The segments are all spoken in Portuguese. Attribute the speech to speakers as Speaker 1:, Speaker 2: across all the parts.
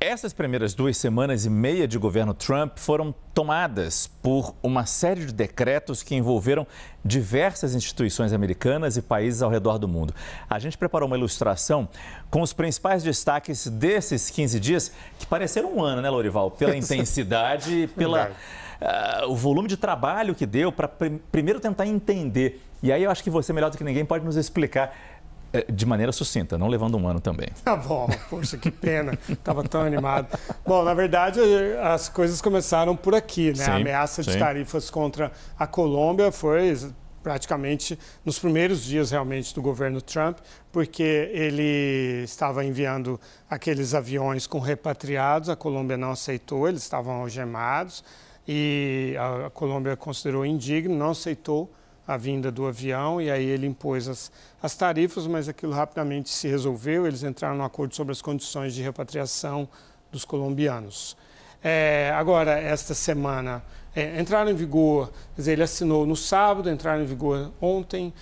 Speaker 1: Essas primeiras 2 semanas e meia de governo Trump foram tomadas por uma série de decretos que envolveram diversas instituições americanas e países ao redor do mundo. A gente preparou uma ilustração com os principais destaques desses 15 dias, que pareceram um ano, né, Lorival? Pela intensidade, o volume de trabalho que deu para primeiro tentar entender. E aí eu acho que você, melhor do que ninguém, pode nos explicar de maneira sucinta, não levando um ano também.
Speaker 2: Tá bom, poxa, que pena, estava tão animado. Bom, na verdade, as coisas começaram por aqui, né?
Speaker 1: Sim,
Speaker 2: a ameaça de tarifas contra a Colômbia foi praticamente nos primeiros dias realmente do governo Trump, porque ele estava enviando aqueles aviões com repatriados, a Colômbia não aceitou, eles estavam algemados e a Colômbia considerou indigno, não aceitou a vinda do avião, e aí ele impôs as tarifas, mas aquilo rapidamente se resolveu, eles entraram no acordo sobre as condições de repatriação dos colombianos. Agora, esta semana, entraram em vigor, quer dizer, ele assinou no sábado, entraram em vigor ontem,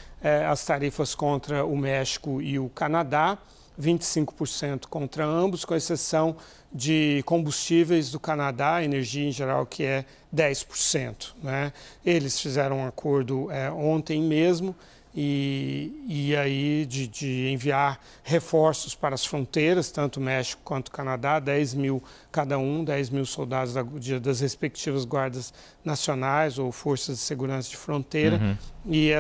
Speaker 2: as tarifas contra o México e o Canadá, 25% contra ambos, com exceção de combustíveis do Canadá, energia em geral, que é 10%. Né? Eles fizeram um acordo ontem mesmo e aí de enviar reforços para as fronteiras, tanto o México quanto o Canadá, 10 mil cada um, 10 mil soldados das respectivas guardas nacionais ou forças de segurança de fronteira, e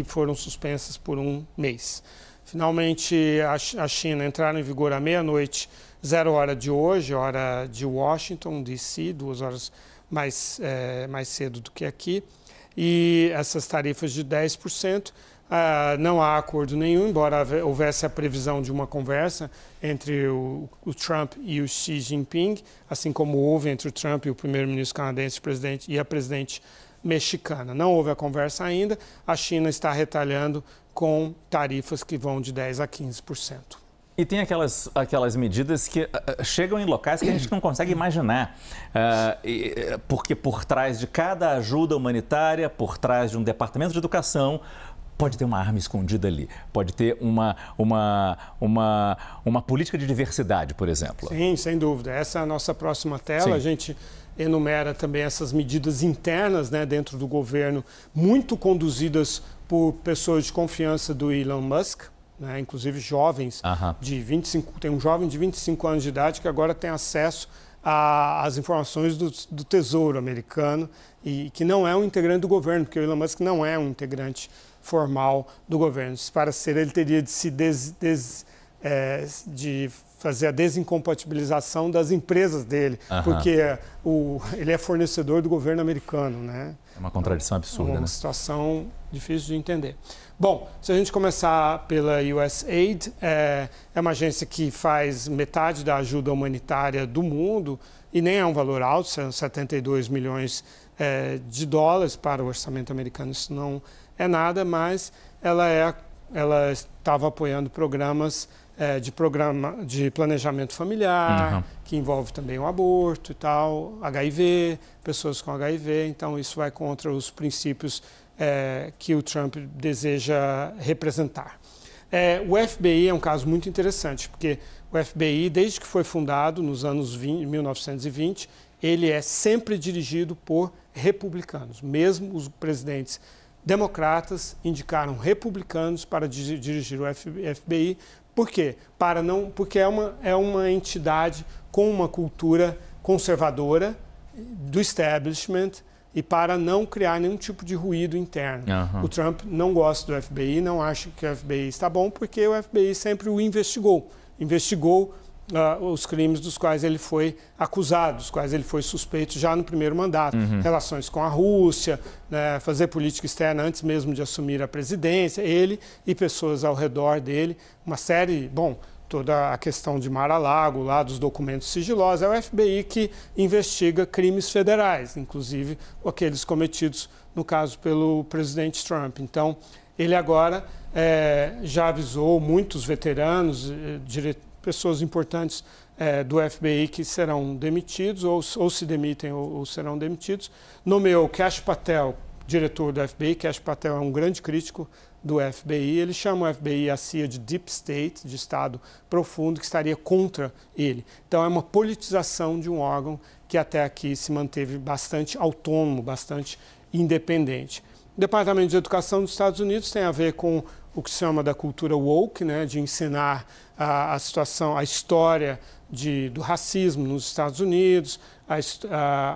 Speaker 2: foram suspensas por um mês. Finalmente, a China entraram em vigor à meia-noite, 0 hora de hoje, hora de Washington, D.C., 2 horas mais cedo do que aqui. E essas tarifas de 10%, não há acordo nenhum, embora houvesse a previsão de uma conversa entre o Trump e o Xi Jinping, assim como houve entre o Trump e o primeiro-ministro canadense e a presidente mexicana. Não houve a conversa ainda, a China está retalhando com tarifas que vão de 10% a 15%.
Speaker 1: E tem aquelas medidas que chegam em locais que a gente não consegue imaginar, porque por trás de cada ajuda humanitária, por trás de um departamento de educação, pode ter uma arma escondida ali, pode ter uma política de diversidade, por exemplo.
Speaker 2: Sim, sem dúvida. Essa é a nossa próxima tela.
Speaker 1: Sim.
Speaker 2: A gente enumera também essas medidas internas, né, dentro do governo, muito conduzidas por pessoas de confiança do Elon Musk, né, inclusive jovens de 25, tem um jovem de 25 anos de idade que agora tem acesso às informações do Tesouro americano e que não é um integrante do governo, porque o Elon Musk não é um integrante formal do governo. Para ser, ele teria de fazer a desincompatibilização das empresas dele, porque ele é fornecedor do governo americano, né?
Speaker 1: É uma contradição absurda,
Speaker 2: uma
Speaker 1: né?
Speaker 2: situação difícil de entender. Bom, se a gente começar pela USAID, é uma agência que faz metade da ajuda humanitária do mundo e nem é um valor alto, são 72 milhões de dólares para o orçamento americano. Isso não é nada, mas ela estava apoiando programas de planejamento familiar, que envolve também o aborto e tal, HIV, pessoas com HIV, então isso vai contra os princípios que o Trump deseja representar. O FBI é um caso muito interessante, porque o FBI, desde que foi fundado nos anos 1920, ele é sempre dirigido por republicanos, mesmo os presidentes democratas indicaram republicanos para dirigir o FBI. Por quê? Porque é uma entidade com uma cultura conservadora do establishment e para não criar nenhum tipo de ruído interno. O Trump não gosta do FBI, não acha que o FBI está bom, porque o FBI sempre o investigou os crimes dos quais ele foi acusado, dos quais ele foi suspeito já no primeiro mandato. Relações com a Rússia, né, fazer política externa antes mesmo de assumir a presidência, ele e pessoas ao redor dele, uma série, toda a questão de Mar-a-Lago, lá dos documentos sigilosos, é o FBI que investiga crimes federais, inclusive aqueles cometidos, no caso, pelo presidente Trump. Então, ele agora já avisou muitos veteranos, pessoas importantes do FBI que serão demitidos, ou se demitem ou serão demitidos. Nomeou Kash Patel, diretor do FBI. Kash Patel é um grande crítico do FBI. Ele chama o FBI e a CIA de Deep State, de Estado profundo, que estaria contra ele. Então é uma politização de um órgão que até aqui se manteve bastante autônomo, bastante independente. O Departamento de Educação dos Estados Unidos tem a ver com o que se chama da cultura woke, né, de ensinar a situação, a história do racismo nos Estados Unidos,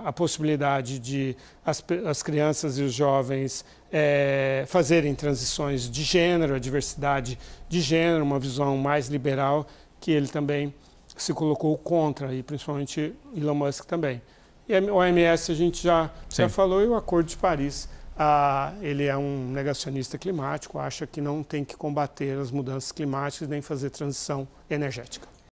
Speaker 2: a possibilidade de as crianças e os jovens fazerem transições de gênero, a diversidade de gênero, uma visão mais liberal, que ele também se colocou contra, e principalmente Elon Musk também. E a OMS a gente já falou, e o Acordo de Paris, ele é um negacionista climático, acha que não tem que combater as mudanças climáticas nem fazer transição energética.